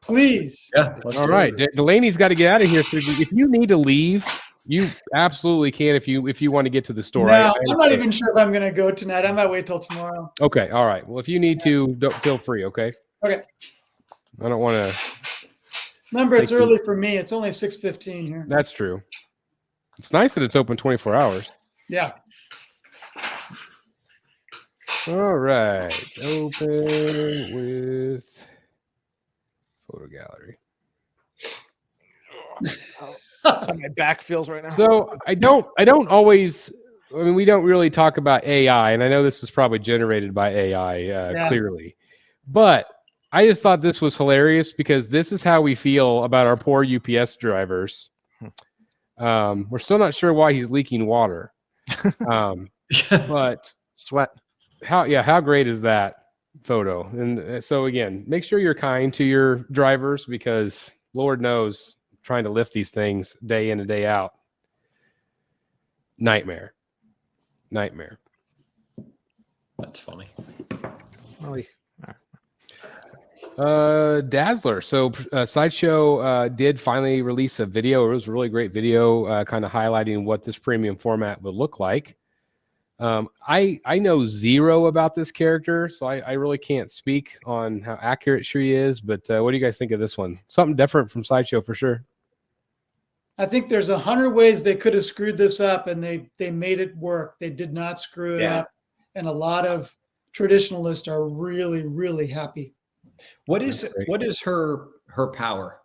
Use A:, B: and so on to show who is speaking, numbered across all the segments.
A: Please.
B: Yeah.
C: All right. Delaney's got to get out of here. So if you need to leave, you absolutely can if you want to get to the store.
A: No, I'm not even sure if I'm going to go tonight. I might wait till tomorrow.
C: Okay. All right. Well, if you need to, don't feel free. Okay.
A: Okay.
C: I don't want to.
A: Remember, it's early for me. It's only 6:15 here.
C: That's true. It's nice that it's open 24 hours.
A: Yeah.
C: All right. Open with photo gallery.
D: That's how my back feels right now.
C: So I don't always. I mean, we don't really talk about AI, and I know this was probably generated by AI clearly, but I just thought this was hilarious because this is how we feel about our poor UPS drivers. We're still not sure why he's leaking water, but
D: sweat.
C: How great is that photo? And so again, make sure you're kind to your drivers because Lord knows trying to lift these things day in and day out. Nightmare.
B: That's funny.
C: Dazzler. So Sideshow did finally release a video. It was a really great video kind of highlighting what this premium format would look like. I know zero about this character, so I really can't speak on how accurate she is, but what do you guys think of this one? Something different from Sideshow for sure.
A: I think there's 100 ways they could have screwed this up, and they made it work. They did not screw it up, and a lot of traditionalists are really, really happy.
B: What is her power?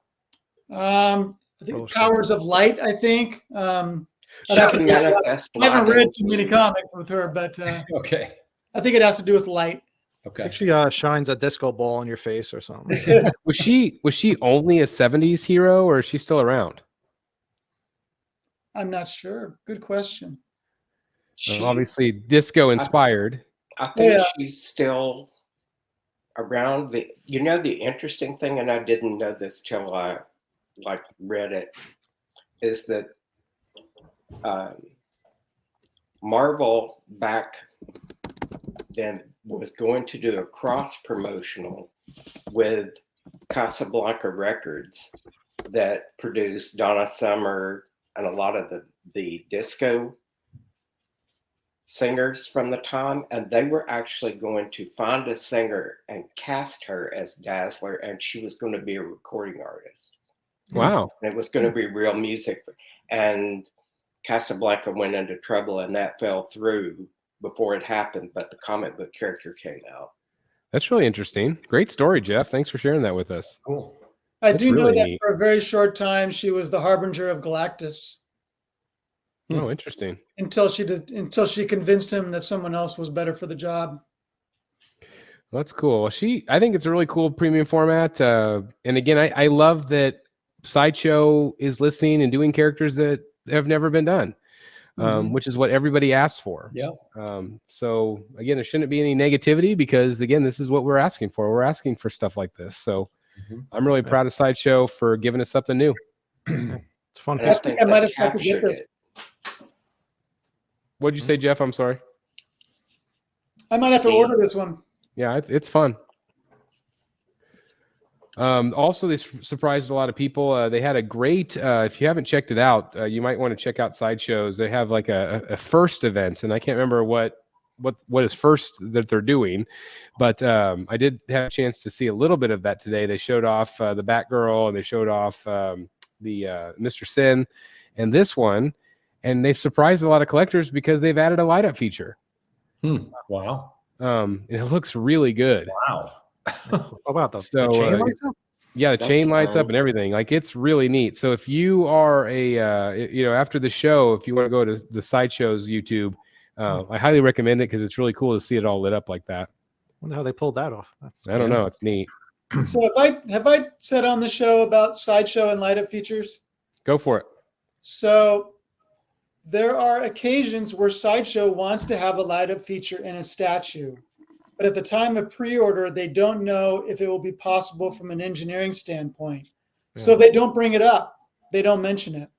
A: I think powers of light. I think. I haven't read too many comics with her, but
B: okay.
A: I think it has to do with light.
B: Okay.
D: I think she shines a disco ball in your face or something.
C: Was she only a 70s hero, or is she still around?
A: I'm not sure. Good question.
C: Obviously, disco inspired.
E: I think she's still around. The interesting thing, and I didn't know this till I read it, is that Marvel back then was going to do a cross promotional with Casablanca Records that produced Donna Summer and a lot of the disco singers from the time, and they were actually going to find a singer and cast her as Dazzler, and she was going to be a recording artist.
C: Wow.
E: And it was going to be real music, and Casablanca went into trouble, and that fell through before it happened, but the comic book character came out.
C: That's really interesting. Great story, Jeff. Thanks for sharing that with us.
B: Cool.
A: I do know that for a very short time she was the harbinger of Galactus.
C: Oh, interesting.
A: Until she convinced him that someone else was better for the job.
C: Well, that's cool. I think it's a really cool premium format. And again, I love that Sideshow is listening and doing characters that have never been done, which is what everybody asks for.
B: Yeah.
C: So again, there shouldn't be any negativity because again, this is what we're asking for. We're asking for stuff like this. So I'm really proud of Sideshow for giving us something new.
D: It's fun.
A: I think I might have to get this.
C: What'd you say, Jeff? I'm sorry.
A: I might have to order this one.
C: Yeah, it's fun. Also, they surprised a lot of people. They had a great, if you haven't checked it out, you might want to check out Sideshows. They have like a first event, and I can't remember what is first that they're doing, but I did have a chance to see a little bit of that today. They showed off the Batgirl, and they showed off the Mr. Sin, and this one, and they've surprised a lot of collectors because they've added a light up feature.
B: Wow.
C: And it looks really good.
B: Wow.
D: How about the
C: chain lights up? Yeah, the chain lights up and everything. Like, it's really neat. So if you are after the show, if you want to go to the Sideshow's YouTube, I highly recommend it because it's really cool to see it all lit up like that.
D: I wonder how they pulled that off.
C: I don't know. It's neat.
A: So have I said on the show about Sideshow and light up features?
C: Go for it.
A: So there are occasions where Sideshow wants to have a light up feature in a statue, but at the time of pre-order, they don't know if it will be possible from an engineering standpoint. Yeah. So they don't bring it up. They don't mention it.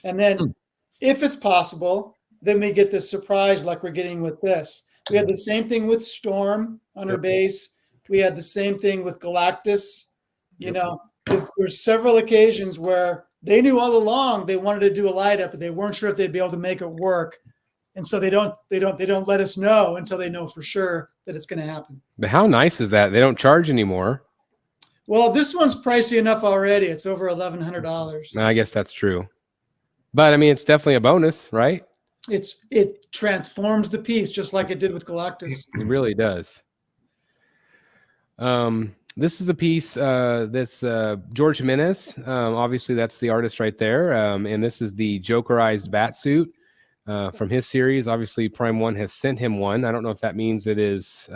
A: And then if it's possible, then we get this surprise like we're getting with this. We had the same thing with Storm on her base. We had the same thing with Galactus. You know, there's several occasions where they knew all along they wanted to do a light up, but they weren't sure if they'd be able to make it work. And so they don't let us know until they know for sure that it's going to happen.
C: But how nice is that? They don't charge anymore.
A: Well, this one's pricey enough already. It's over $1,100.
C: I guess that's true. But I mean, it's definitely a bonus, right?
A: It transforms the piece just like it did with Galactus.
C: It really does. This is a piece that's George Jimenez. Obviously, that's the artist right there. And this is the Jokerized Batsuit from his series. Obviously, Prime 1 has sent him one. I don't know if that means it is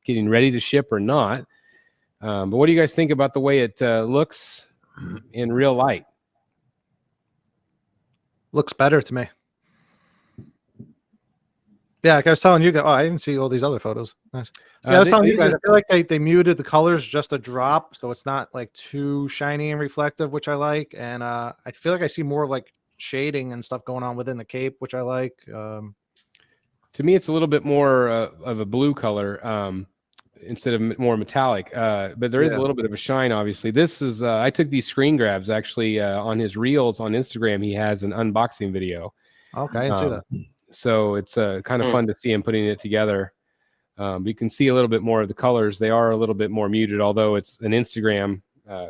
C: getting ready to ship or not. But what do you guys think about the way it looks in real light?
D: Looks better to me. Yeah, like I was telling you guys. Oh, I didn't see all these other photos. Nice. Yeah, I was telling you guys. I feel like they muted the colors just a drop, so it's not like too shiny and reflective, which I like. And I feel like I see more of like shading and stuff going on within the cape, which I like.
C: To me, it's a little bit more of a blue color instead of more metallic. But there is a little bit of a shine, obviously. This is I took these screen grabs actually on his reels on Instagram. He has an unboxing video.
D: Okay, I didn't see that.
C: So it's kind of fun to see him putting it together. You can see a little bit more of the colors. They are a little bit more muted, although it's an Instagram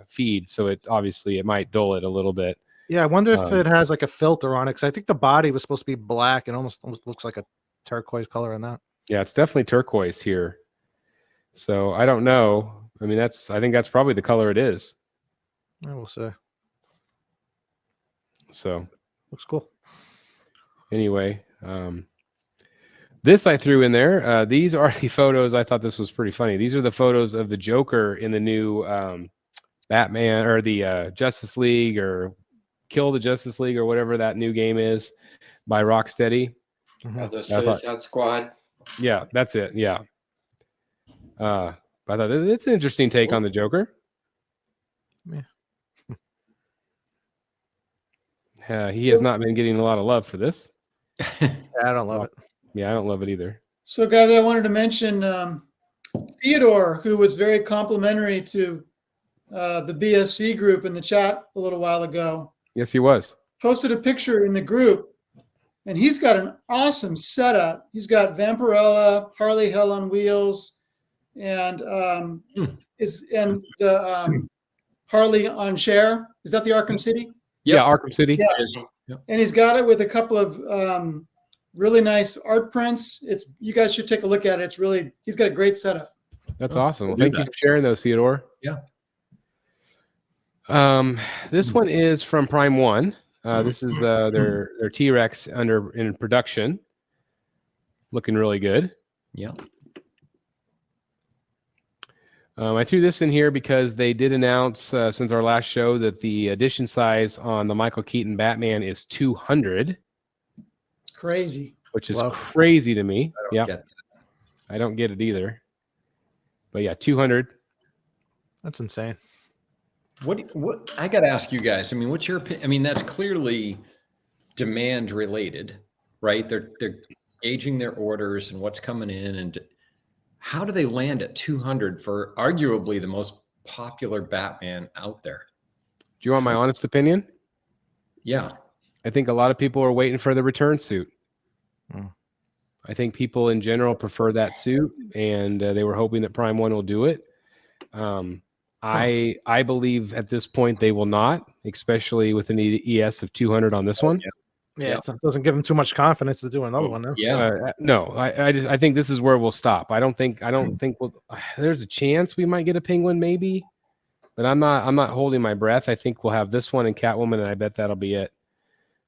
C: feed, so it might dull it a little bit.
D: Yeah, I wonder if it has like a filter on it, because I think the body was supposed to be black and almost looks like a turquoise color in that.
C: Yeah, it's definitely turquoise here. So I don't know. I mean, I think that's probably the color it is.
D: I will say.
C: So
D: looks cool.
C: Anyway, this I threw in there. These are the photos. I thought this was pretty funny. These are the photos of the Joker in the new Batman or the Justice League or Kill the Justice League or whatever that new game is by Rocksteady.
E: The Suicide Squad.
C: Yeah, that's it. Yeah. I thought it's an interesting take on the Joker. Yeah. He has not been getting a lot of love for this.
D: Yeah, I don't love it.
C: Yeah, I don't love it either.
A: So, guys, I wanted to mention Theodore, who was very complimentary to the BSC group in the chat a little while ago.
C: Yes, he was.
A: Posted a picture in the group, and he's got an awesome setup. He's got Vampirella, Harley Hell on Wheels, and the Harley on Share. Is that the Arkham City?
C: Yeah, Arkham City.
A: Yeah. Yep. And he's got it with a couple of really nice art prints. You guys should take a look at it. He's got a great setup.
C: That's awesome. Well, thank you for sharing those, Theodore.
B: Yeah.
C: This one is from Prime 1. This is their T-Rex in production. Looking really good.
B: Yeah.
C: I threw this in here because they did announce since our last show that the edition size on the Michael Keaton Batman is 200.
A: It's crazy.
C: Which is crazy to me.
B: I
C: don't get it either. But yeah, 200.
D: That's insane.
B: What I got to ask you guys. I mean, what's your opinion? I mean, that's clearly demand related, right? They're gauging their orders and what's coming in, and how do they land at 200 for arguably the most popular Batman out there?
C: Do you want my honest opinion?
B: Yeah.
C: I think a lot of people are waiting for the return suit. I think people in general prefer that suit, and they were hoping that Prime 1 will do it. I believe at this point they will not, especially with an ES of 200 on this one.
D: Yeah, it doesn't give them too much confidence to do another one now.
B: Yeah,
C: no, I think this is where we'll stop. I don't think we'll. There's a chance we might get a Penguin, maybe, but I'm not holding my breath. I think we'll have this one and Catwoman, and I bet that'll be it.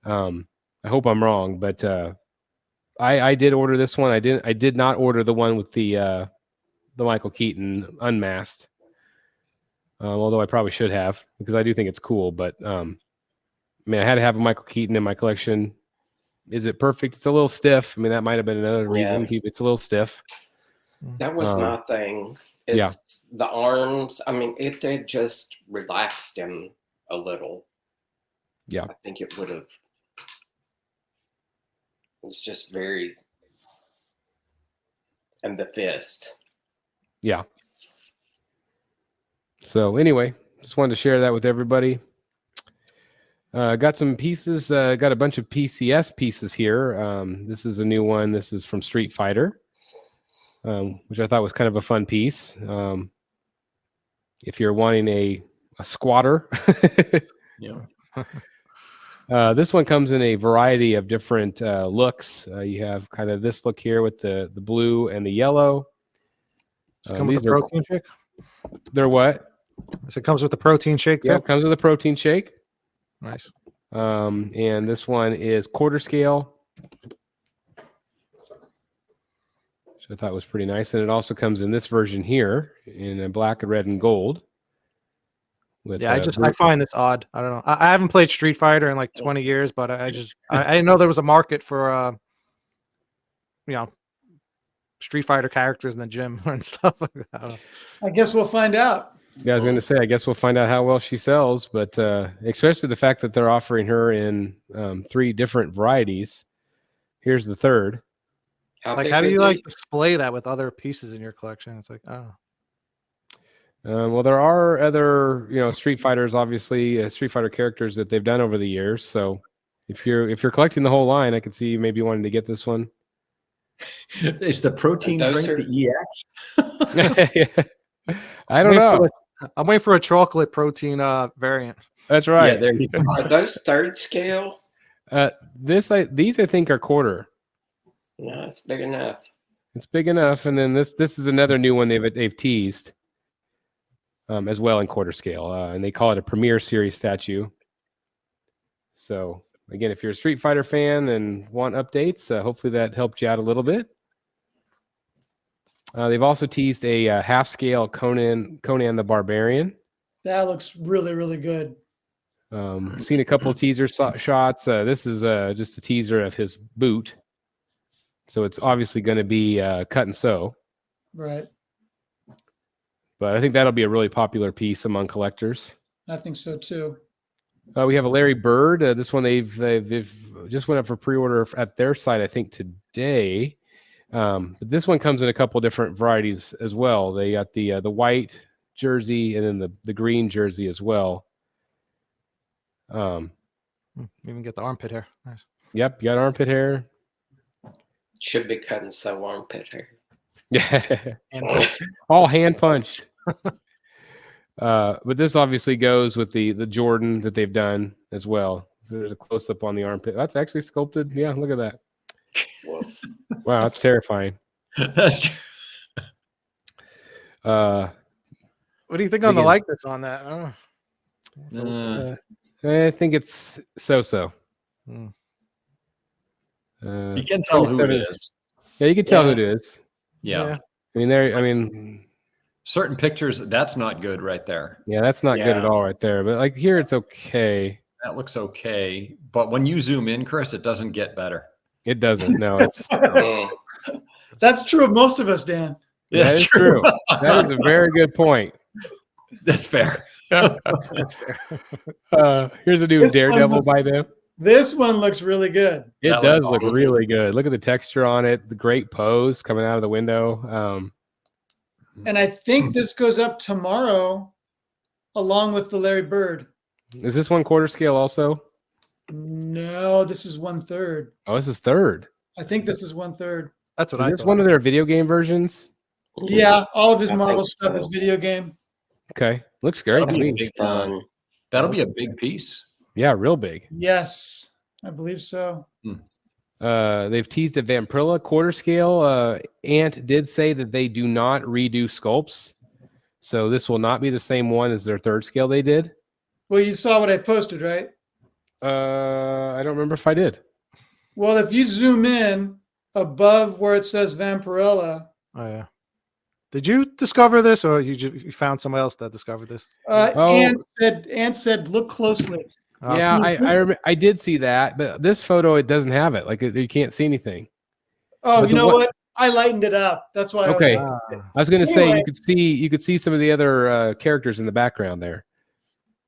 C: I hope I'm wrong, but I did order this one. I did not order the one with the Michael Keaton unmasked. Although I probably should have, because I do think it's cool. But I mean, I had to have a Michael Keaton in my collection. Is it perfect? It's a little stiff. I mean, that might have been another reason. Yeah. It's a little stiff.
E: That was my thing. The arms. I mean, if they just relaxed him a little, I think it would have. It's just very. And the fist.
C: Yeah. So anyway, just wanted to share that with everybody. Got some pieces. Got a bunch of PCS pieces here. This is a new one. This is from Street Fighter, which I thought was kind of a fun piece. If you're wanting a squatter,
B: Yeah.
C: this one comes in a variety of different looks. You have kind of this look here with the blue and the yellow.
D: Does it come with a protein shake?
C: They're what?
D: So it comes with the protein shake too?
C: Yeah, it comes with a protein shake.
D: Nice.
C: And this one is quarter scale, which I thought was pretty nice. And it also comes in this version here in a black, red, and gold. With,
D: yeah, I find this odd. I don't know. I haven't played Street Fighter in like 20 years, but I didn't know there was a market for Street Fighter characters in the gym and stuff like that.
A: I guess we'll find out.
C: Yeah, I was going to say, I guess we'll find out how well she sells, but especially the fact that they're offering her in 3 different varieties. Here's the third.
D: How do you like display that with other pieces in your collection? It's like, oh.
C: Well, there are other, Street Fighters, obviously, Street Fighter characters that they've done over the years. So if you're collecting the whole line, I could see you maybe wanting to get this one.
B: Is the protein drink the EX?
C: Yeah. I don't know.
D: I'm waiting for a chocolate protein variant.
C: That's right.
B: Yeah, there you go.
E: Are those third scale?
C: These I think are quarter.
E: No, it's big enough.
C: It's big enough, and then this is another new one they've teased, as well in quarter scale, and they call it a Premier Series statue. So again, if you're a Street Fighter fan and want updates, hopefully that helped you out a little bit. They've also teased a half-scale Conan the Barbarian.
A: That looks really, really good.
C: Seen a couple of teaser shots. This is just a teaser of his boot. So it's obviously going to be cut and sew.
A: Right.
C: But I think that'll be a really popular piece among collectors.
A: I think so too.
C: We have a Larry Bird. This one they've just went up for pre-order at their site, I think today. But this one comes in a couple different varieties as well. They got the white jersey and then the green jersey as well.
D: Even get the armpit hair. Nice.
C: Yep, you got armpit hair.
E: Should be cutting so armpit hair.
C: Yeah, all hand punched. But this obviously goes with the Jordan that they've done as well. So there's a close up on the armpit. That's actually sculpted. Yeah, look at that. Wow, that's terrifying.
B: That's true.
D: What do you think on the likeness on that?
C: I think it's so-so.
B: You can tell who it is.
C: Yeah, you can tell who it is.
B: Yeah.
C: I mean,
B: certain pictures, that's not good right there.
C: Yeah, that's not good at all right there. But like here, it's okay.
B: That looks okay. But when you zoom in, Chris, it doesn't get better.
C: It doesn't. No, it's
A: that's true of most of us, Dan.
C: That is true. That is a very good point.
B: That's fair.
C: That's fair. Here's a new Daredevil by them.
A: This one looks really good.
C: It does look really good. Look at the texture on it. The great pose coming out of the window.
A: And I think this goes up tomorrow along with the Larry Bird.
C: Is this one quarter scale also?
A: No, this is 1/3.
C: Oh, this is third.
A: I think this is 1/3.
D: That's what
C: I thought. Is this one of their video game versions?
A: Yeah, all of his Marvel stuff is video game.
C: Okay. Looks great to me.
B: That'll be a big piece.
C: Yeah, real big.
A: Yes, I believe so.
C: They've teased a Vampirella quarter scale. Ant did say that they do not redo sculpts. So this will not be the same one as their third scale they did.
A: Well, you saw what I posted, right?
C: I don't remember if I did.
A: Well, if you zoom in above where it says Vampirella.
D: Oh, yeah. Did you discover this, or you found somebody else that discovered this?
A: Ant said, look closely.
C: Yeah, I did see that, but this photo, it doesn't have it. Like you can't see anything.
A: Oh, you know what? I lightened it up. That's why.
C: Okay, I was going to say you could see some of the other characters in the background there.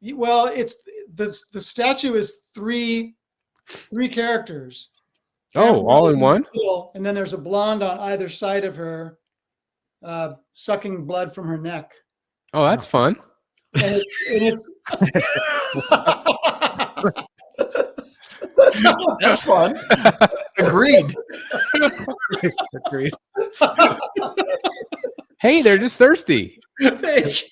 A: Well, it's the statue is three characters.
C: Oh, all in one.
A: And then there's a blonde on either side of her, sucking blood from her neck.
C: Oh, that's fun.
A: and it's
B: That's fun. Agreed.
D: Agreed.
C: Hey, they're just thirsty.
B: It's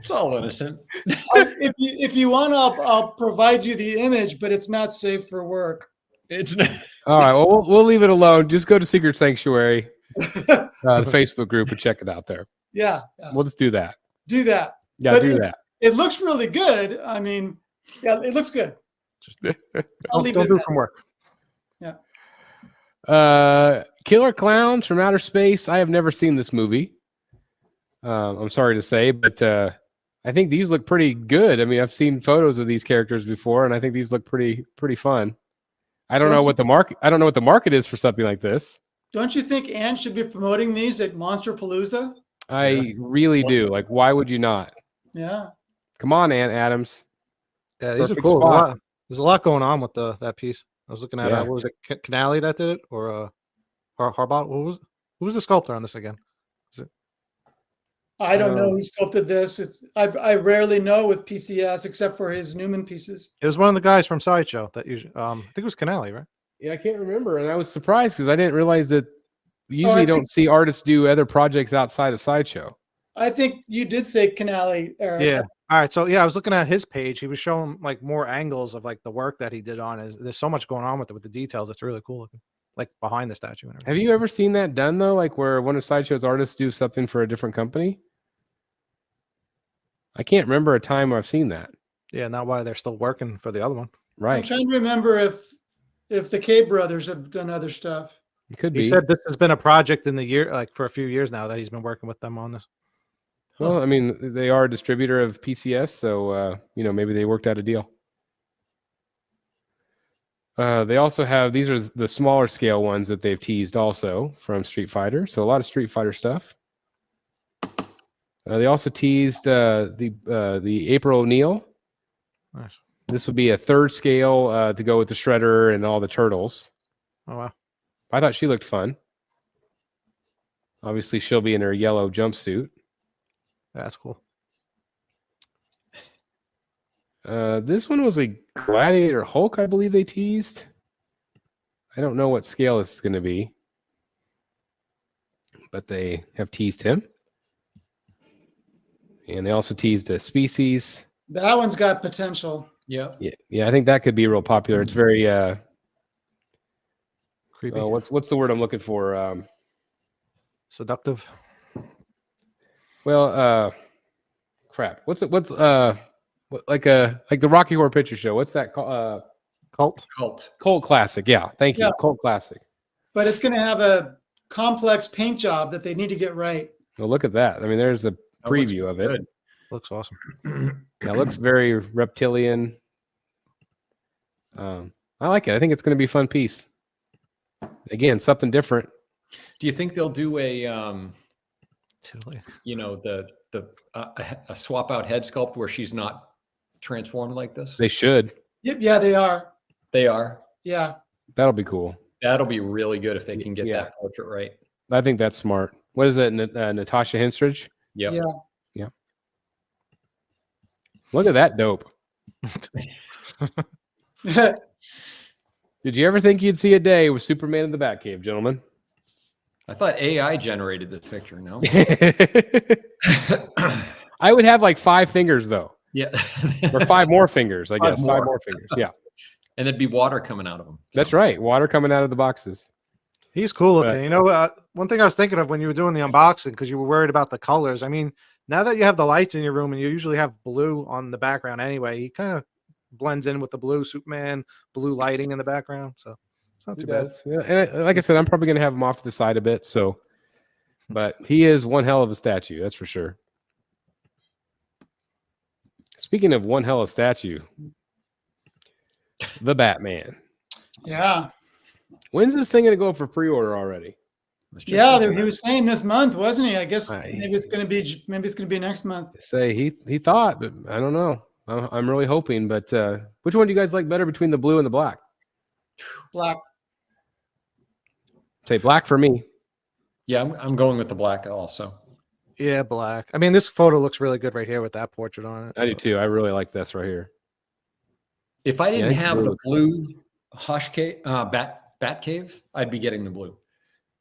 B: all innocent.
A: if you want, I'll provide you the image, but it's not safe for work.
B: It's not.
C: All right, well, we'll leave it alone. Just go to Secret Sanctuary, the Facebook group, and check it out there.
A: Yeah,
C: We'll just do that.
A: do that.
C: Yeah,
A: But
C: do that.
A: It looks really good. I mean, yeah, it looks good. I'll leave
D: Don't
A: it
D: do
A: at
D: it from work.
C: Killer Clowns from Outer Space. I have never seen this movie. I'm sorry to say, but I think these look pretty good. I mean, I've seen photos of these characters before, and I think these look pretty fun. I don't know what the market is for something like this.
A: Don't you think Ann should be promoting these at Monster Palooza?
C: I really do. Like, why would you not?
A: Yeah.
C: Come on, Aunt Adams.
D: Yeah, these are
C: Perfect
D: cool.
C: spot.
D: There's a lot going on with that piece. I was looking at
C: Yeah.
D: what was it, Canali that did it, or Harbaugh? Who was the sculptor on this again?
A: I don't know who sculpted this. I rarely know with PCS except for his Newman pieces.
D: It was one of the guys from Sideshow that usually. I think it was Canali, right?
C: Yeah, I can't remember, and I was surprised because I didn't realize that usually don't see artists do other projects outside of Sideshow.
A: I think you did say Canali, Eric.
D: Yeah. All right. So yeah, I was looking at his page. He was showing like more angles of like the work that he did on it. There's so much going on with it, with the details. It's really cool looking, like behind the statue and everything.
C: Have you ever seen that done though? Like where one of Sideshow's artists do something for a different company? I can't remember a time where I've seen that.
D: Yeah, not why they're still working for the other one.
A: I'm
C: Right.
A: trying to remember if the K brothers have done other stuff.
C: It could
D: He
C: be.
D: said this has been a project in the year, like for a few years now, that he's been working with them on this.
C: Well, I mean, they are a distributor of PCS, so maybe they worked out a deal. They also have, these are the smaller scale ones that they've teased also from Street Fighter. So a lot of Street Fighter stuff. They also teased the April O'Neil.
D: Nice.
C: This will be a third scale to go with the Shredder and all the turtles.
D: Oh wow.
C: I thought she looked fun. Obviously, she'll be in her yellow jumpsuit.
D: Yeah, that's cool.
C: This one was a Gladiator Hulk, I believe they teased. I don't know what scale this is going to be, but they have teased him. And they also teased a Species.
A: That one's got potential.
B: Yeah.
C: Yeah, I think that could be real popular. It's very
D: Creepy.
C: what's the word I'm looking for?
D: Seductive.
C: Well, crap. What's like the Rocky Horror Picture Show? What's that called?
D: Cult.
C: Cult classic. Yeah, thank you.
A: Yeah.
C: Cult classic.
A: But it's going to have a complex paint job that they need to get right.
C: Well, look at that. I mean, there's a preview of it.
B: good.
D: Looks awesome.
C: Yeah, it looks very reptilian. I like it. I think it's going to be a fun piece. Again, something different.
B: Do you think they'll do a
D: Totally.
B: a swap out head sculpt where she's not transformed like this?
C: They should.
A: Yep, yeah, they are.
B: They are.
A: Yeah.
C: That'll be cool.
B: That'll be really good if they can get
C: Yeah.
B: that portrait right.
C: I think that's smart. What is that? Natasha Henstridge?
B: Yep.
A: Yeah.
C: Look at that dope. Did you ever think you'd see a day with Superman in the Batcave, gentlemen?
B: I thought AI generated this picture. No.
C: I would have like 5 fingers though,
B: Yeah.
C: or 5 more fingers, I
B: Five
C: guess. 5
B: more.
C: more fingers. Yeah,
B: And there'd be water coming out of them.
C: that's right. Water coming out of the boxes.
D: He's cool looking.
C: Right.
D: You know, one thing I was thinking of when you were doing the unboxing, because you were worried about the colors. I mean, now that you have the lights in your room and you usually have blue on the background anyway, he kind of blends in with the blue Superman, blue lighting in the background. So it's not
C: He
D: too bad.
C: does. Yeah, and like I said, I'm probably going to have him off to the side a bit. So, but he is one hell of a statue, that's for sure. Speaking of one hell of a statue, the Batman.
A: Yeah.
C: When's this thing going to go for pre-order already?
A: Yeah, he was saying this month, wasn't he? I guess
C: Aye.
A: maybe it's going to be next month.
C: Say he thought, but I don't know. I'm really hoping. But which one do you guys like better between the blue and the black?
A: Black.
C: Say black for me.
B: Yeah, I'm going with the black also.
D: Yeah, black. I mean, this photo looks really good right here with that portrait on it.
C: I do too. I really like this right here.
B: If I didn't
C: Yeah,
B: have
C: blue
B: the
C: looks
B: blue Hush cave, Bat Cave, I'd be getting the blue.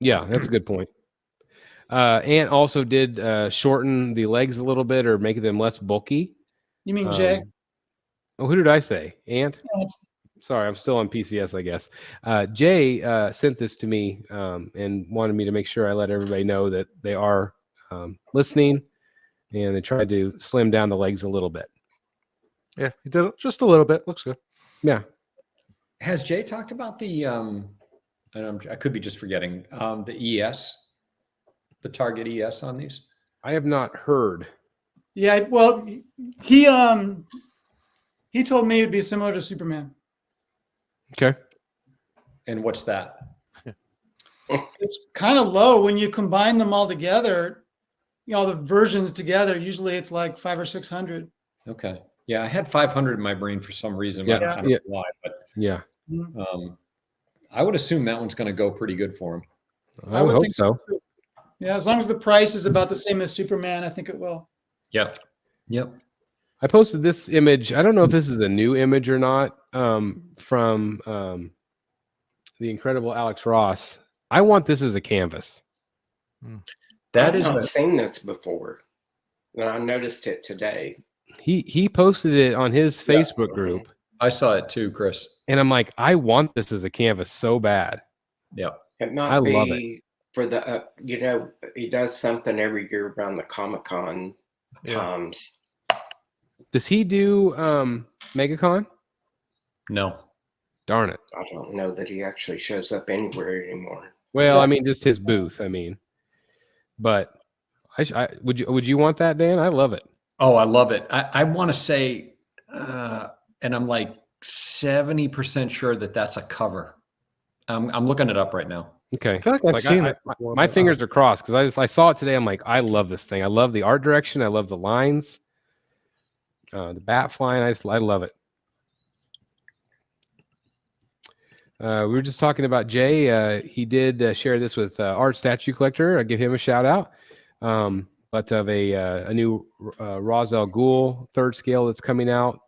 C: Yeah, that's a good point. Ant also did shorten the legs a little bit or make them less bulky.
A: You mean Jay?
C: Oh, who did I say? Ant?
A: Yeah, it's-
C: Sorry, I'm still on PCS, I guess. Jay sent this to me and wanted me to make sure I let everybody know that they are listening, and they tried to slim down the legs a little bit.
D: Yeah, he did it just a little bit. Looks good.
C: Yeah.
B: Has Jay talked about the, and I could be just forgetting, the ES, the Target ES on these?
C: I have not heard.
A: yeah. Well, he told me it'd be similar to Superman.
C: Okay.
B: And what's that?
A: It's kind of low when you combine them all together. You know, the versions together. Usually, it's like 500 or 600.
B: Okay. Yeah, I had 500 in my brain for some reason.
C: Yeah,
B: I don't know why, but
C: Yeah.
B: I would assume that one's going to go pretty good for him.
C: I would hope
A: think
C: so.
A: too. Yeah, as long as the price is about the same as Superman, I think it will.
B: Yep. Yep.
C: I posted this image. I don't know if this is a new image or not from the incredible Alex Ross. I want this as a canvas.
B: That
E: I've
B: is
E: not seen this before. And I noticed it today.
C: He posted it on his
B: Yeah.
C: Facebook group,
B: I saw it too, Chris.
C: and I'm like, I want this as a canvas so bad.
B: Yep.
E: It not
C: I love
E: be for the, he does something every year around the Comic-Con times.
C: Does he do MegaCon?
B: No.
C: Darn it.
E: I don't know that he actually shows up anywhere anymore.
C: Well,
A: Yeah.
C: I mean, just his booth. I mean, but would you want that, Dan? I love it.
B: Oh, I love it. I want to say, and I'm like 70% sure that that's a cover. I'm looking it up right now.
C: Okay.
D: I feel like
C: It's
D: I've seen it
C: my
D: before, but,
C: fingers are crossed because I saw it today. I'm like, I love this thing. I love the art direction. I love the lines. The bat flying. I love it. We were just talking about Jay. He did share this with Art Statue Collector. I give him a shout out. But of a new Ra's al Ghul third scale that's coming out.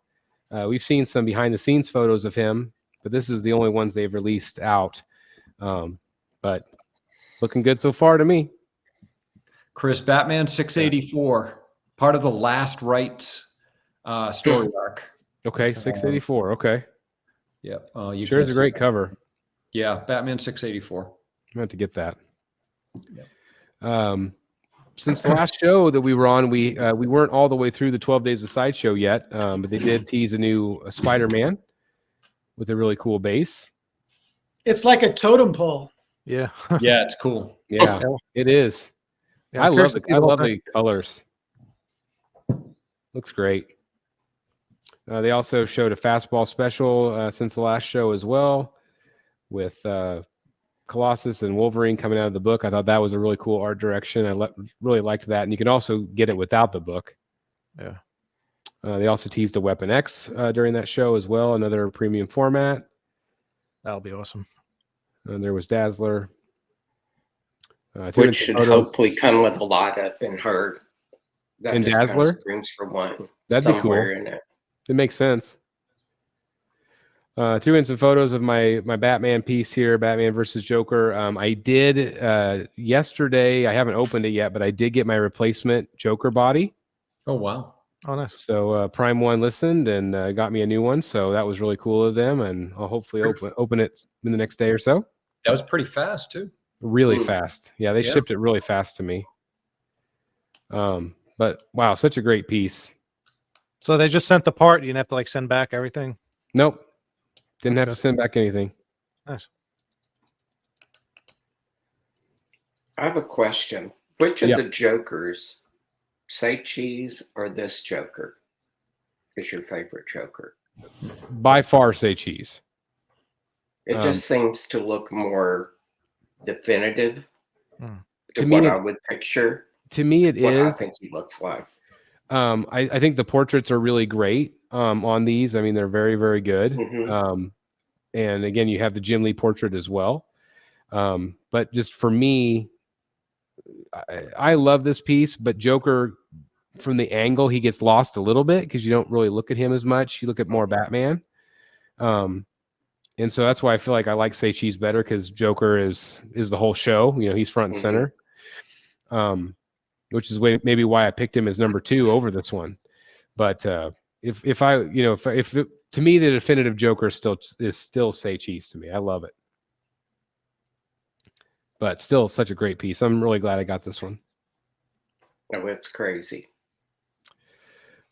C: We've seen some behind the scenes photos of him, but this is the only ones they've released out. But looking good so far to me.
B: Chris, Batman 684, part of the Last Rites story arc.
C: Okay, 684. Okay,
B: Yep.
C: sure,
B: You
C: it's
B: can't
C: a
B: see
C: great
B: that.
C: cover.
B: Yeah, Batman 684.
C: I'm gonna have to get that.
B: Yep.
C: Since the last show that we were on, we weren't all the way through the 12 Days of Sideshow yet, but they did tease a new Spider-Man with a really cool base.
A: It's like a totem pole.
D: Yeah.
B: Yeah, it's cool.
C: Yeah, it is.
D: Yeah,
C: I
D: I'm
C: love
D: curious to see
C: I
D: the whole
C: love
D: thing.
C: the colors. Looks great. They also showed a fastball special since the last show as well, with Colossus and Wolverine coming out of the book. I thought that was a really cool art direction. I really liked that, and you can also get it without the book.
D: Yeah.
C: They also teased a Weapon X during that show as well, another premium format.
D: That'll be awesome.
C: And there was Dazzler.
E: Which should hopefully come with a lot up in her. That
C: In
E: just kind of
C: Dazzler?
E: screams for one.
C: That'd be cool.
E: Somewhere in it.
C: It makes sense. Threw in some photos of my Batman piece here, Batman versus Joker. I did yesterday. I haven't opened it yet, but I did get my replacement Joker body.
B: Oh, wow.
D: Oh, nice.
C: So Prime One listened and got me a new one. So that was really cool of them, and I'll hopefully open it in the next day or so.
B: That was pretty fast, too.
C: Really fast. Yeah, they
B: Yeah.
C: shipped it really fast to me. But wow, such a great piece.
D: So they just sent the part. You didn't have to like send back everything.
C: Nope. Didn't
D: That's
C: have to send back anything.
D: Nice.
E: I have a question. Which of
C: Yeah.
E: the Jokers, say cheese or this Joker, is your favorite Joker?
C: By far, say cheese.
E: It just seems to look more definitive
D: Hmm.
E: to
C: To me,
E: what
C: it-
E: I would picture.
C: To me, it
E: What I
C: is.
E: think he looks like.
C: I think the portraits are really great on these. I mean, they're very, very good.
E: Mhm.
C: And again, you have the Jim Lee portrait as well. But just for me, I love this piece, but Joker, from the angle, he gets lost a little bit because you don't really look at him as much. You look at more Batman. And so that's why I feel like I like Say Cheese better, because Joker is the whole show. You know, he's front and center. Which is maybe why I picked him as number 2 over this one. But if I, you know, if to me, the definitive Joker is still Say Cheese to me. I love it. But still such a great piece. I'm really glad I got this one.
E: Oh, it's crazy.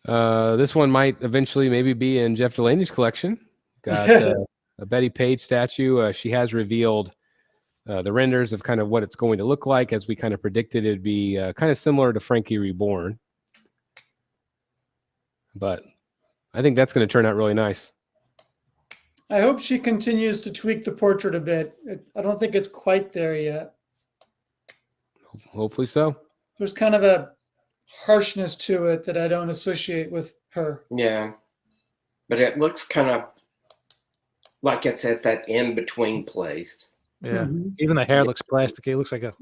C: This one might eventually maybe be in Jeff Delaney's collection. Got a Betty Page statue. She has revealed the renders of kind of what it's going to look like, as we kind of predicted it'd be kind of similar to Frankie Reborn. But I think that's going to turn out really nice.
A: I hope she continues to tweak the portrait a bit. I don't think it's quite there yet.
C: Hopefully so.
A: There's kind of a harshness to it that I don't associate with her.
E: Yeah. But it looks kind of like it's at that in-between place.
D: Yeah. Even the hair looks plasticky. It looks like a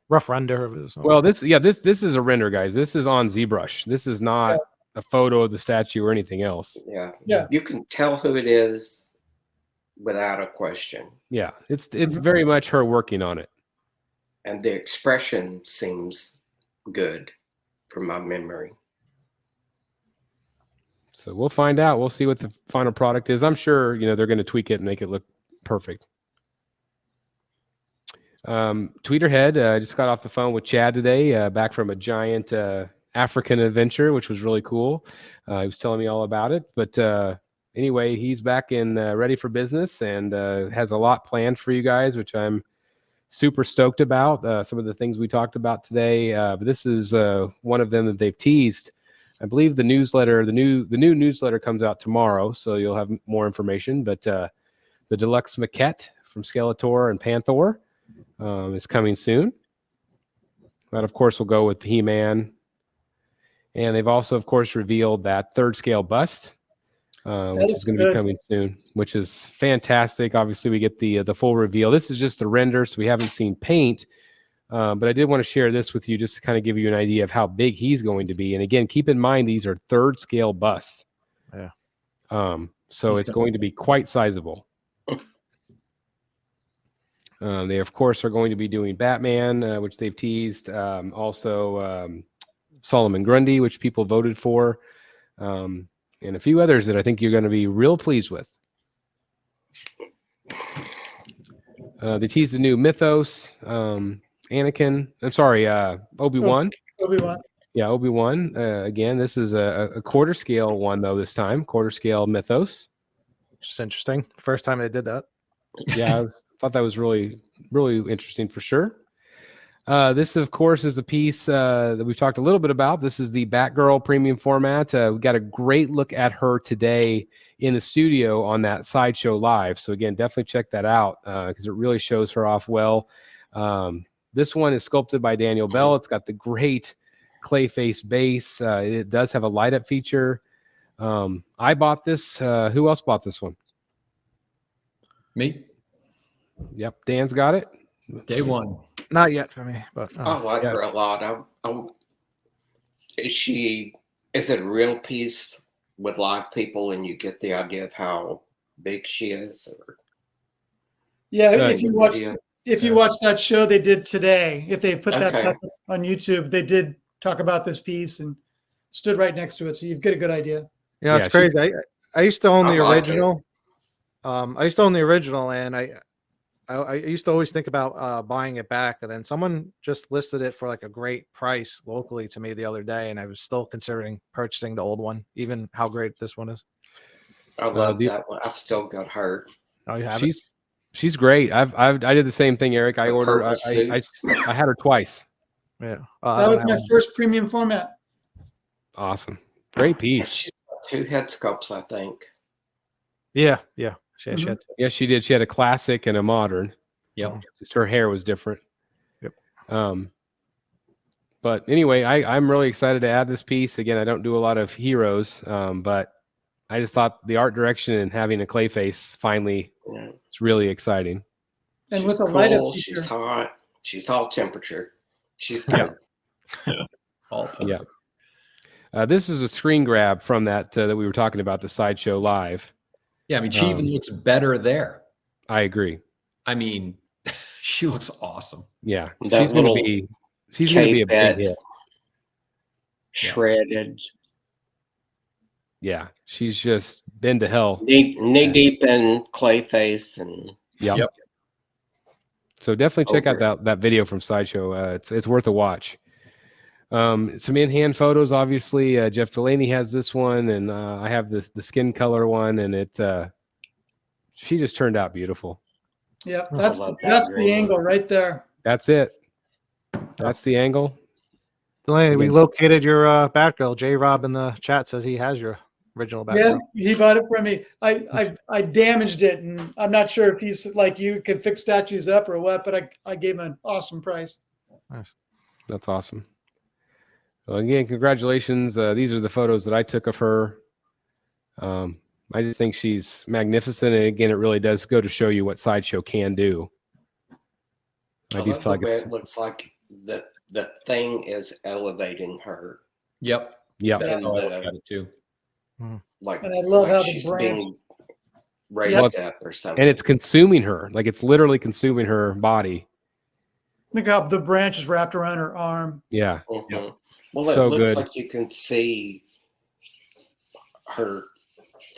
D: rough render of it.
C: Well, this is a render, guys. This is on ZBrush. This is not a photo of the statue or anything else.
E: Yeah.
A: Yeah.
E: You can tell who it is without a question.
C: Yeah. It's very much her working on it.
E: And the expression seems good from my memory.
C: So we'll find out. We'll see what the final product is. I'm sure, you know, they're going to tweak it and make it look perfect. Tweeterhead, I just got off the phone with Chad today, back from a giant African adventure, which was really cool. He was telling me all about it. But anyway, he's back in ready for business, and has a lot planned for you guys, which I'm super stoked about. Some of the things we talked about today, but this is one of them that they've teased. I believe the newsletter, the new newsletter comes out tomorrow, so you'll have more information. But the deluxe maquette from Skeletor and Panther is coming soon. That, of course, will go with He-Man. And they've also, of course, revealed that 3rd scale bust, which is going to be coming soon, which is fantastic. Obviously, we get the full reveal. This is just the render, so we haven't seen paint. But I did want to share this with you just to kind of give you an idea of how big he's going to be. And again, keep in mind, these are 3rd scale busts.
D: Yeah.
C: So it's going to be quite sizable. They, of course, are going to be doing Batman, which they've teased. Also, Solomon Grundy, which people voted for. And a few others that I think you're going to be real pleased with. They teased the new Mythos. Anakin. I'm sorry, Obi-Wan.
A: Obi-Wan.
C: Yeah, Obi-Wan. Again, this is a quarter scale one, though, this time. Quarter scale Mythos.
D: Just interesting. First time they did that.
C: Yeah, I thought that was really, really interesting for sure. This, of course, is a piece that we've talked a little bit about. This is the Batgirl premium format. We got a great look at her today in the studio on that Sideshow Live. So, again, definitely check that out because it really shows her off well. This one is sculpted by Daniel Bell. It's got the great Clayface base. It does have a light up feature. I bought this. Who else bought this one?
B: Me?
C: Yep. Dan's got it.
B: Day one.
D: Not yet for me, but
E: I like her a lot. Is it a real piece with live people and you get the idea of how big she is? Or?
A: Yeah, if you watch that show they did today, if they put that up on YouTube, they did talk about this piece and stood right next to it, so you get a good idea.
D: Yeah, it's crazy. I used to own the original. I used to own the original, and I used to always think about buying it back, and then someone just listed it for like a great price locally to me the other day, and I was still considering purchasing the old one, even how great this one is.
E: I love that one. I've still got her.
D: Oh, you have
C: She's great. I did the same thing, Eric. I ordered. I had her twice.
D: Yeah,
A: that was my first premium format.
C: Awesome, great piece.
E: She's got 2 head sculpts, I think.
D: Yeah. She had
C: Yes, she did. She had a classic and a modern.
B: Yep.
C: Just her hair was different.
D: Yep.
C: But anyway, I'm really excited to add this piece. Again, I don't do a lot of heroes, but I just thought the art direction and having a Clayface finally is really exciting.
A: And
E: she's
A: with a
E: cool,
A: light up feature.
E: she's hot. She's all temperature. She's good.
B: All time.
C: Yeah. This is a screen grab from that that we were talking about, the Sideshow Live.
B: Yeah, I mean, she even looks better there.
C: I agree.
B: I mean, she looks awesome.
C: Yeah,
E: That
C: she's gonna
E: little
C: be a big
E: K-bet,
C: hit.
E: shredded,
C: Yeah, she's just been to hell.
E: knee deep in Clayface, and
C: Yep. So definitely check
E: Over.
C: out that video from Sideshow. It's worth a watch. Some in-hand photos, obviously. Jeff Delaney has this one, and I have the skin color one, and she just turned out beautiful.
A: Yep,
E: I
A: that's
E: love
A: that's
E: that
A: the
E: green.
A: angle right there.
C: That's it. That's the angle.
D: Delaney, we
C: Again.
D: located your Batgirl. J Rob in the chat says he has your original Batgirl.
A: Yeah, he bought it from me. I damaged it, and I'm not sure if he's like you could fix statues up or what, but I gave him an awesome price.
D: Nice.
C: That's awesome. Well, again, congratulations. These are the photos that I took of her. I just think she's magnificent. And again, it really does go to show you what Sideshow can do. I do
E: love
C: feel
E: the
C: like
E: way
C: it's.
E: it looks like the thing is elevating her.
B: Yep.
C: Yep.
B: That's
E: And
B: how I look at it too.
E: Like,
A: And I love
E: like
A: how the
E: she's
A: branch-
E: being raised up or something.
C: And it's consuming her. Like it's literally consuming her body.
A: Look how the branch is wrapped around her arm.
C: Yeah.
E: Mhm. Well,
C: So
E: it looks
C: good.
E: like you can see her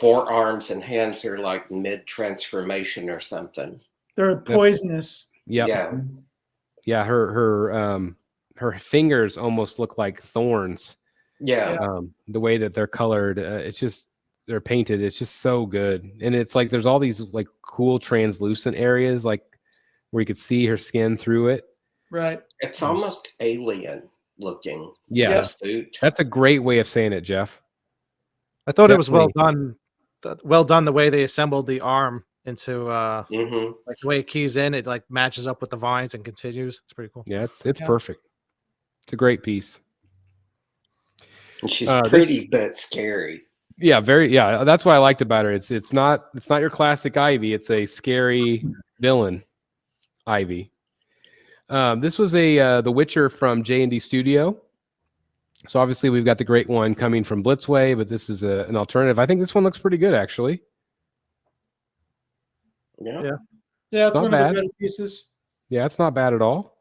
E: forearms and hands are like mid-transformation or something.
A: They're poisonous.
C: Yep.
E: Yeah.
C: Yeah. Her fingers almost look like thorns.
E: Yeah.
C: The way that they're colored, it's just they're painted. It's just so good, and it's like there's all these like cool translucent areas, like where you could see her skin through it.
A: Right.
E: It's almost alien looking.
C: Yeah,
E: The suit.
C: that's a great way of saying it, Jeff.
D: I thought it was well
C: Definitely.
D: done. Well done the way they assembled the arm into
E: Hmm.
D: like the way it keys in, it like matches up with the vines and continues. It's pretty cool.
C: Yeah, it's
A: Yeah.
C: perfect. It's a great piece.
E: And she's
C: This-
E: pretty but scary.
C: Yeah, very. Yeah, that's what I liked about her. It's not your classic Ivy. It's a scary villain, Ivy. This was The Witcher from J&D Studio. So obviously we've got the great one coming from Blitzway, but this is an alternative. I think this one looks pretty good, actually.
E: Yeah.
A: Yeah, it's
C: not
A: one
C: bad.
A: of the better pieces.
C: Yeah, it's not bad at all.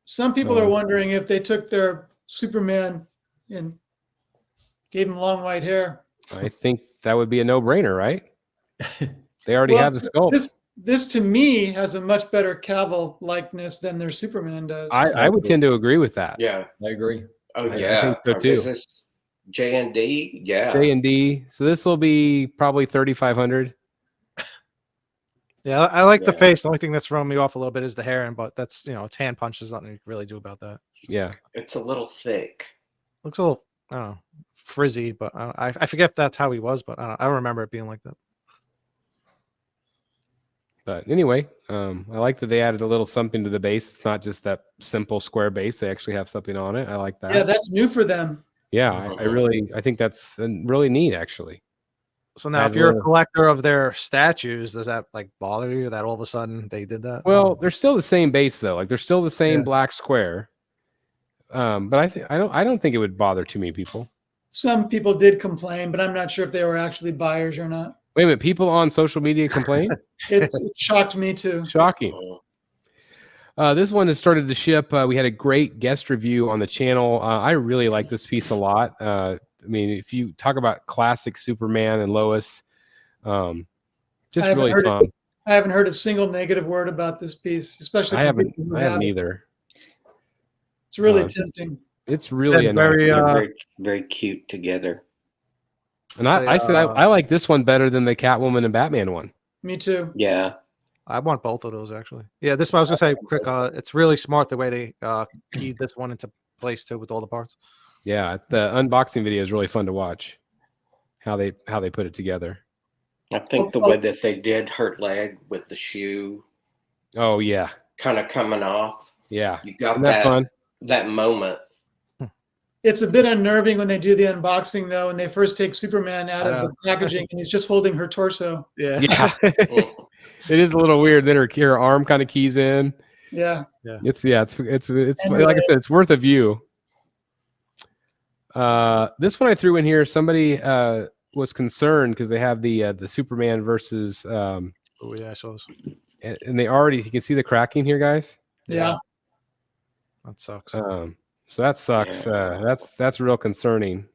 A: Some people are wondering if they took their Superman and gave him long white hair.
C: I think that would be a no-brainer, right? They already
A: Well,
C: have the sculpt.
A: This to me has a much better Cavill likeness than their Superman does.
C: I would tend to agree with that.
E: Yeah.
B: I agree.
E: Oh,
C: I
E: yeah.
C: think so, too.
E: Is this J&D? Yeah.
C: J&D. So this will be probably 3,500.
D: Yeah, I like the
E: Yeah.
D: face. The only thing that's throwing me off a little bit is the hair, but that's it's hand punch. There's nothing you can really do about that.
C: Yeah.
E: It's a little thick.
D: Looks a little, I don't know, frizzy, but I forget if that's how he was, but I don't remember it being like that.
C: But anyway, I like that they added a little something to the base. It's not just that simple square base. They actually have something on it. I like that.
A: Yeah, that's new for them.
C: Yeah, I think that's really neat, actually.
D: So now,
C: Add
D: if you're a
C: little-
D: collector of their statues, does that like bother you that all of a sudden they did that?
C: Well, they're still the same base though. Like they're still the same
D: Yeah.
C: black square. But I don't think it would bother too many people.
A: Some people did complain, but I'm not sure if they were actually buyers or not.
C: Wait a minute, people on social media complain?
A: It shocked me too.
C: Shocking. This one has started to ship. We had a great guest review on the channel. I really like this piece a lot. I mean, if you talk about classic Superman and Lois, just really fun.
A: I haven't heard a single negative word about this piece, especially
C: I
A: from
C: haven't
A: people who have it.
C: either.
A: It's really tempting.
C: It's really a
D: And
C: nice
D: very,
C: one.
E: They're very, very cute together.
C: And I said I like this one better than the Catwoman and Batman one.
A: Me too.
E: Yeah.
D: I want both of those actually. Yeah, this one I was gonna say quick. It's really smart the way they keyed this one into place too with all the parts.
C: Yeah, the unboxing video is really fun to watch. How they put it together.
E: I think the way that they did her leg with the shoe
C: Oh yeah,
E: kind of coming off,
C: yeah.
E: you got
C: Isn't that fun?
E: that moment.
A: It's a bit unnerving when they do the unboxing though, and they first take Superman out
D: I
A: of
D: know.
A: the packaging and he's just holding her torso.
C: Yeah, it is a little weird. Then her arm kind of keys in.
A: Yeah.
C: It's like I said, it's worth a view. This one I threw in here. Somebody was concerned because they have the Superman versus
D: Oh yeah, I saw this.
C: and they already, you can see the cracking here, guys.
A: Yeah.
D: That sucks.
C: So that sucks.
E: Yeah.
C: That's real concerning.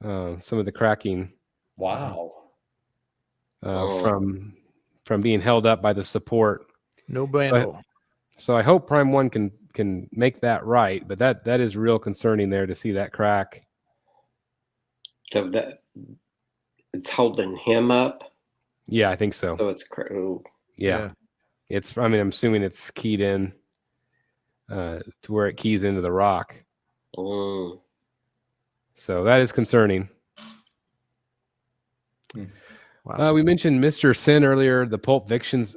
C: Some of the cracking
B: Wow.
C: from being held up by the support.
D: No bueno.
C: So I hope Prime One can make that right, but that is real concerning there to see that crack.
E: So that it's holding him up.
C: Yeah, I think so.
E: So it's
C: Yeah. It's, I mean, I'm assuming it's keyed in to where it keys into the rock.
E: Mm.
C: So that is concerning.
D: Wow.
C: We mentioned Mr. Sin earlier, the Pulp Vixens.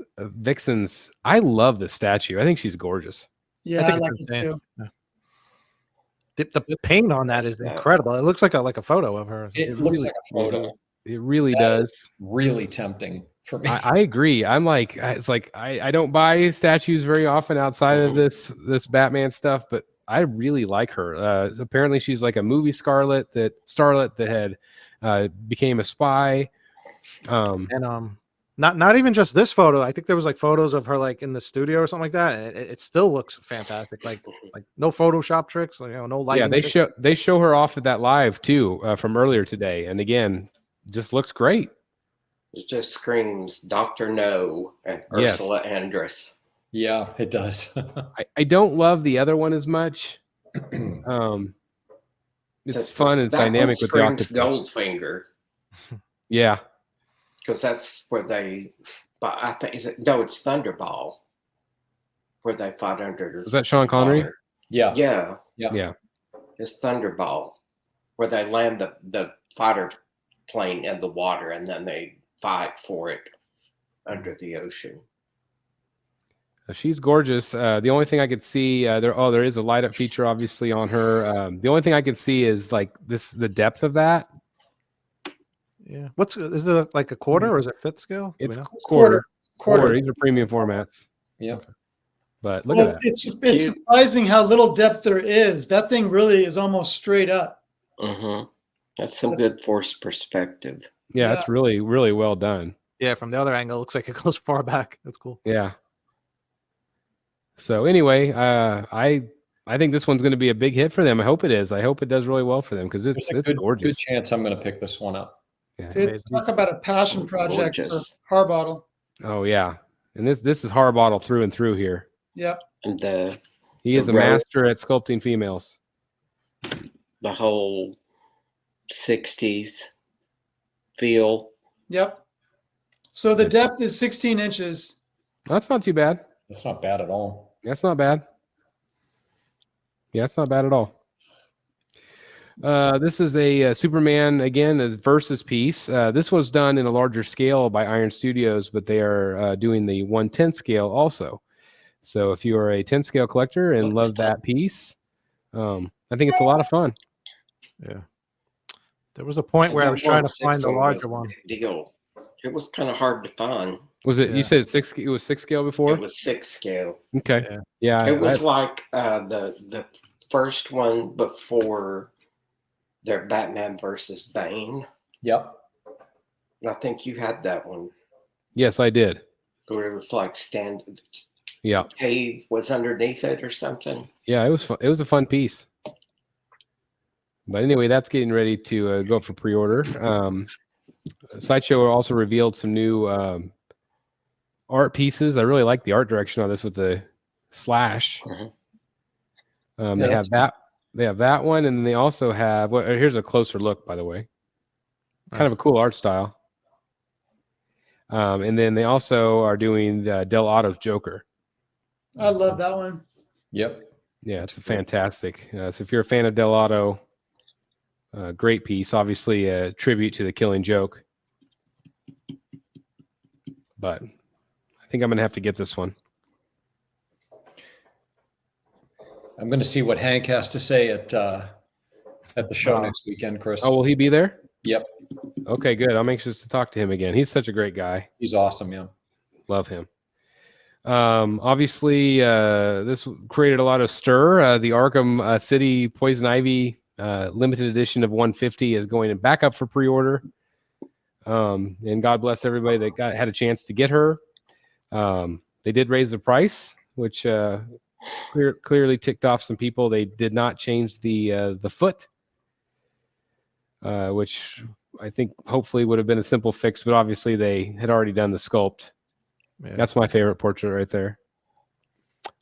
C: I love the statue. I think she's gorgeous.
A: Yeah, I
D: think
A: like
D: it's
A: it
D: insane.
A: too.
D: The paint on that is incredible. It looks like a photo of her.
B: It looks like a photo.
C: It really
B: That
C: does.
B: is really tempting for me.
C: I agree. I'm like, it's like I don't buy statues very often outside of this Batman stuff, but I really like her. Apparently, she's like a movie starlet that had became a spy.
D: And not even just this photo. I think there was like photos of her like in the studio or something like that. And it still looks fantastic. Like no Photoshop tricks. Like, no lighting.
C: Yeah, they show her off at that live too from earlier today, and again, just looks great.
E: It just screams Dr. No and
C: Yes.
E: Ursula Andress.
B: Yeah, it does.
C: I don't love the other one as much. It's fun and
E: that
C: dynamic
E: one
C: with the octopus.
E: Goldfinger,
C: Yeah.
E: because that's where they. But I think it's Thunderball, where they fought under.
C: Was that Sean Connery?
E: water.
B: Yeah.
C: Yeah.
E: It's Thunderball, where they land the fighter plane in the water and then they fight for it under the ocean.
C: She's gorgeous. The only thing I could see there is a light up feature obviously on her. The only thing I could see is like the depth of that.
D: Yeah. Is it like a quarter or is it fifth scale? Do we
C: It's
D: know?
C: quarter.
A: Quarter.
C: These are premium formats.
B: Yeah.
C: But look
A: Well,
C: at that.
A: it's surprising how little depth there is. That thing really is almost straight up.
E: Mm-hmm. That's some good force perspective.
C: Yeah,
A: Yeah.
C: it's really, really well done.
D: Yeah, from the other angle, it looks like it goes far back. That's cool.
C: Yeah. So anyway, I think this one's going to be a big hit for them. I hope it is. I hope it does really well for them because it's
B: Good
C: gorgeous.
B: chance I'm going to pick this one up.
C: Yeah.
A: It's talk about a passion project for
E: Gorgeous.
A: Harbottle.
C: Oh yeah, and this is Harbottle through and through here.
A: Yep.
E: And
C: He is a
E: road-
C: master at sculpting females.
E: the whole 60s feel.
A: Yep. So the depth is 16 inches.
C: That's not too bad.
B: That's not bad at all.
C: That's not bad. Yeah, it's not bad at all. This is a Superman, again, a versus piece. This was done in a larger scale by Iron Studios, but they are doing the 1/10 scale also. So if you are a 10 scale collector and love that piece, I think it's a lot of fun.
D: Yeah. There was a point where I was trying to find the larger one.
E: Deal. It was kind of hard to find.
C: Was it?
D: Yeah.
C: You said it was 6 scale before?
E: It was 6 scale.
C: Okay.
D: Yeah.
C: Yeah.
E: It was like the first one before their Batman versus Bane.
B: Yep.
E: And I think you had that one
C: Yes, I did.
E: where it was like
C: Yeah.
E: cave was underneath it or something.
C: Yeah, it was fun. It was a fun piece. But anyway, that's getting ready to go for pre-order. Sideshow also revealed some new art pieces. I really like the art direction on this with the slash.
E: Mhm.
C: They have that. They have that one, and then they also have. Well, here's a closer look, by the way. Kind of a cool art style. And then they also are doing Del Otto's Joker.
A: I love that one.
B: Yep.
C: Yeah, it's a fantastic. So if you're a fan of Del Otto, great piece. Obviously, a tribute to the Killing Joke. But I think I'm going to have to get this one.
B: I'm going to see what Hank has to say at the show next weekend, Chris.
C: Oh, will he be there?
B: Yep.
C: Okay, good. I'm anxious to talk to him again. He's such a great guy.
B: He's awesome, yeah.
C: Love him. Obviously, this created a lot of stir. The Arkham City Poison Ivy limited edition of 150 is going back up for pre-order. And God bless everybody that had a chance to get her. They did raise the price, which clearly ticked off some people. They did not change the foot, which I think hopefully would have been a simple fix, but obviously they had already done the sculpt.
D: Yeah.
C: That's my favorite portrait right there.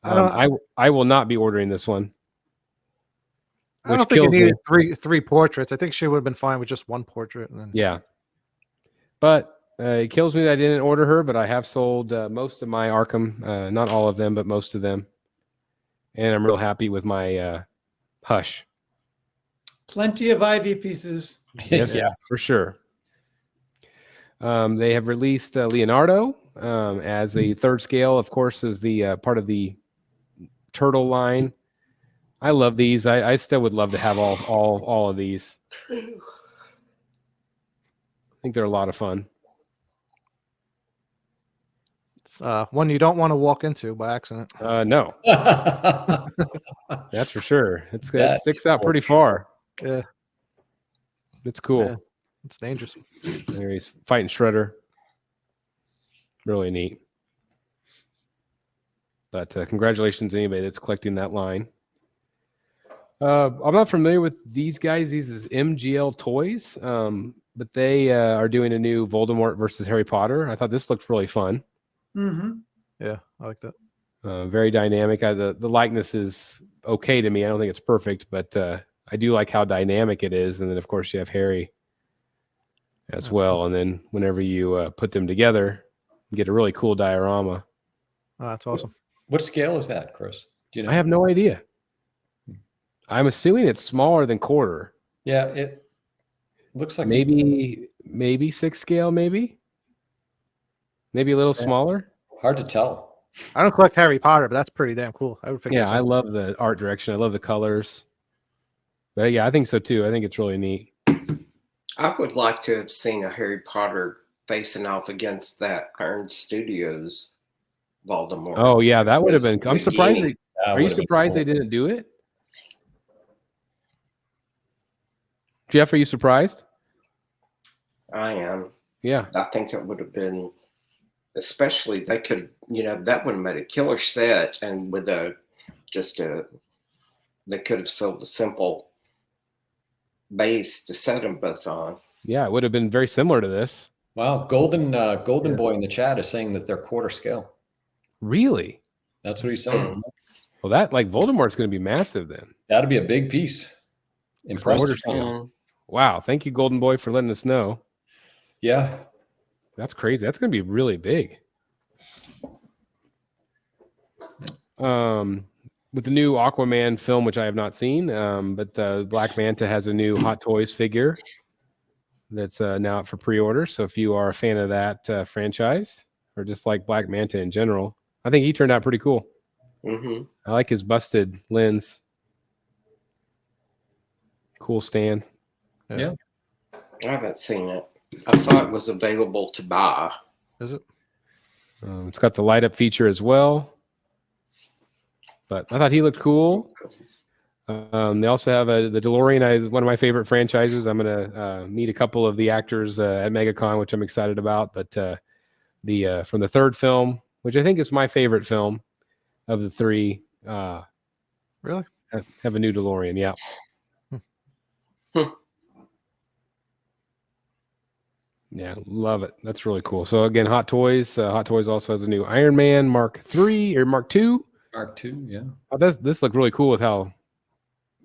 D: I
C: I will not be ordering this one.
D: don't think you needed three portraits. I think she would have been fine with just one portrait. And then...
C: Yeah. But it kills me that I didn't order her, but I have sold most of my Arkham, not all of them, but most of them. And I'm real happy with my Hush.
A: Plenty of Ivy pieces.
C: Yes, yeah, for sure. They have released Leonardo as a third scale, of course, as the part of the Turtle line. I love these. I still would love to have all of these. I think they're a lot of fun.
D: It's one you don't want to walk into by accident.
C: No, that's for sure. It sticks out pretty far.
D: Yeah,
C: it's cool.
D: Yeah. It's dangerous.
C: There he's fighting Shredder. Really neat. But congratulations to anybody that's collecting that line. I'm not familiar with these guys. These is MGL Toys, but they are doing a new Voldemort versus Harry Potter. I thought this looked really fun.
A: Mm-hmm.
D: Yeah, I like that.
C: Very dynamic. The likeness is okay to me. I don't think it's perfect, but I do like how dynamic it is. And then, of course, you have Harry as well. Cool. And then whenever you put them together, you get a really cool diorama.
D: Oh, that's awesome.
B: What scale is that, Chris? Do you know?
C: I have no idea. I'm assuming it's smaller than quarter.
B: Yeah, it looks like
C: maybe 6 scale, maybe a little smaller.
B: Hard to tell.
D: I don't collect Harry Potter, but that's pretty damn cool. I would pick
C: I love the art direction. I love the colors. But yeah, I think so too. I think it's really neat.
E: I would like to have seen a Harry Potter facing off against that Iron Studios Voldemort.
C: Oh yeah, that would have been. I'm surprised. Are you surprised they didn't do it? Jeff, are you surprised?
E: I am.
C: Yeah.
E: I think it would have been, especially they could, that would have made a killer set, and with they could have sold a simple base to set them both on.
C: Yeah, it would have been very similar to this.
B: Wow, Golden Boy in the chat is saying that they're quarter scale.
C: Really?
B: That's what he's saying.
C: Well, that Voldemort's going to be massive then.
B: That'd be a big piece. Impressive.
C: Wow, thank you, Golden Boy, for letting us know.
B: Yeah,
C: that's crazy. That's going to be really big. With the new Aquaman film, which I have not seen, but Black Manta has a new Hot Toys figure that's now out for pre-order. So if you are a fan of that franchise, or just like Black Manta in general, I think he turned out pretty cool.
E: Mm-hmm.
C: I like his busted lens. Cool stand.
B: Yeah.
E: I haven't seen it. I saw it was available to buy.
D: Is it?
C: It's got the light up feature as well. But I thought he looked cool. They also have the DeLorean, one of my favorite franchises. I'm going to meet a couple of the actors at MegaCon, which I'm excited about. But the from the third film, which I think is my favorite film of the three.
D: Really?
C: Have a new DeLorean, yeah. Yeah, love it. That's really cool. So again, Hot Toys. Hot Toys also has a new Iron Man Mark III or Mark II.
B: Mark II, yeah.
C: Oh, this looked really cool with how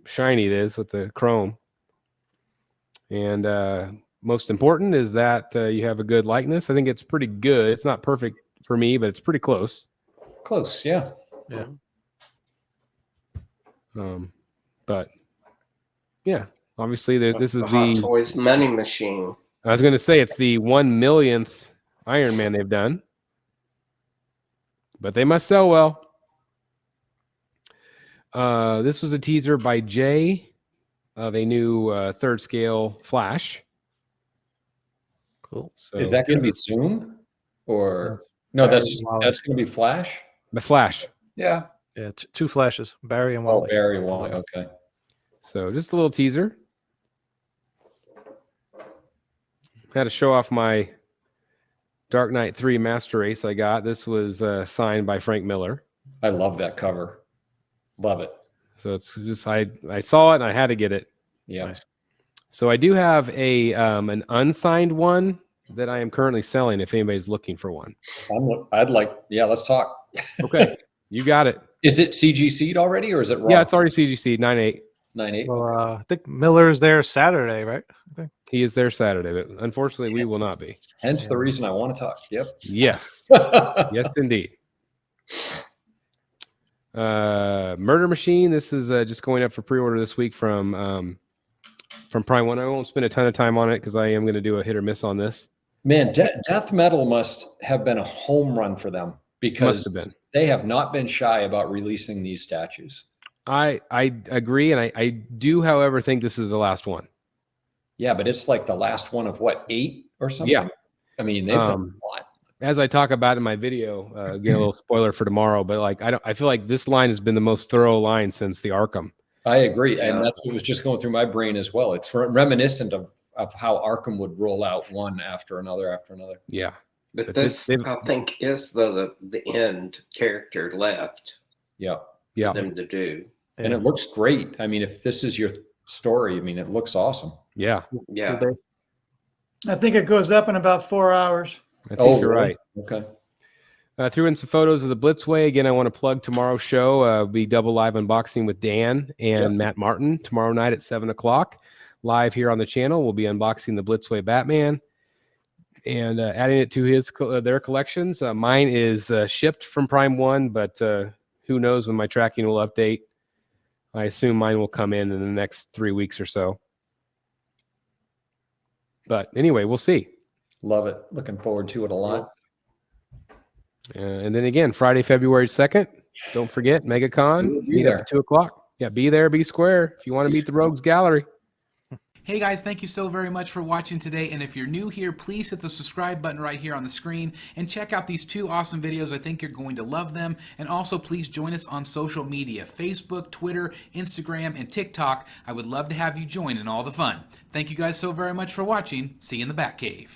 C: shiny it is with the chrome. And most important is that you have a good likeness. I think it's pretty good. It's not perfect for me, but it's pretty close.
B: Close, yeah.
D: Yeah.
C: But yeah, obviously this is the
E: Hot Toys money machine.
C: I was going to say it's the 1 millionth Iron Man they've done, but they must sell well. This was a teaser by Jay of a new third scale Flash.
D: Cool.
B: So is that going to be soon, or no? That's going to be Flash.
C: The Flash.
A: Yeah.
D: Yeah, two Flashes, Barry and
B: Oh,
D: Wally.
B: Barry Wally. Okay.
C: So just a little teaser. Had to show off my Dark Knight 3 Master Race I got. This was signed by Frank Miller.
B: I love that cover. Love it.
C: So it's just I saw it and I had to get it.
B: Yeah.
D: Nice.
C: So I do have a an unsigned one that I am currently selling if anybody's looking for one.
B: Let's talk.
C: Okay. You got it.
B: Is it CGC'd already or is it raw?
C: Yeah, it's already CGC 9.8.
B: 9.8.
D: Well, I think Miller's there Saturday, right? I think.
C: He is there Saturday, but unfortunately we will not be.
B: Hence the reason I want to talk. Yep.
C: Yes. Yes, indeed. Murder Machine. This is just going up for pre-order this week from Prime One. I won't spend a ton of time on it because I am going to do a hit or miss on this.
B: Man, Death Metal must have been a home run for them because they have not been shy about releasing these statues.
C: I agree, and I do, however, think this is the last one.
B: Yeah, but it's like the last one of what, 8 or something?
C: Yeah.
B: I mean, they've done a lot.
C: As I talk about in my video, again, a little spoiler for tomorrow, but like I feel like this line has been the most thorough line since the Arkham.
B: I agree, and that's what was just going through my brain as well. It's reminiscent of how Arkham would roll out one after another after another.
C: Yeah,
E: But this, I think, is the end character left.
B: Yeah,
C: yeah,
E: for them to do.
B: And it looks great. I mean, if this is your story, I mean, it looks awesome.
C: yeah.
E: Yeah.
A: I think it goes up in about 4 hours.
C: I think you're
B: really?
C: right.
B: Okay.
C: Threw in some photos of the Blitzway. Again, I want to plug tomorrow's show. We'll be double live unboxing with Dan and Matt Martin tomorrow night at 7 o'clock. Live here on the channel. We'll be unboxing the Blitzway Batman and adding it to their collections. Mine is shipped from Prime One, but who knows when my tracking will update. I assume mine will come in the next 3 weeks or so. But anyway, we'll see.
B: Love it. Looking forward to it a lot.
C: And then again, Friday, February 2nd. Don't forget, MegaCon.
B: Be
C: Meet up at 2 o'clock. Yeah, be there, be square. If you want to meet the Rogues Gallery.
F: Hey guys, thank you so very much for watching today, and if you're new here, please hit the subscribe button right here on the screen and check out these 2 awesome videos. I think you're going to love them. And also please join us on social media, Facebook, Twitter, Instagram, and TikTok. I would love to have you join in all the fun. Thank you guys so very much for watching. See you in the Batcave.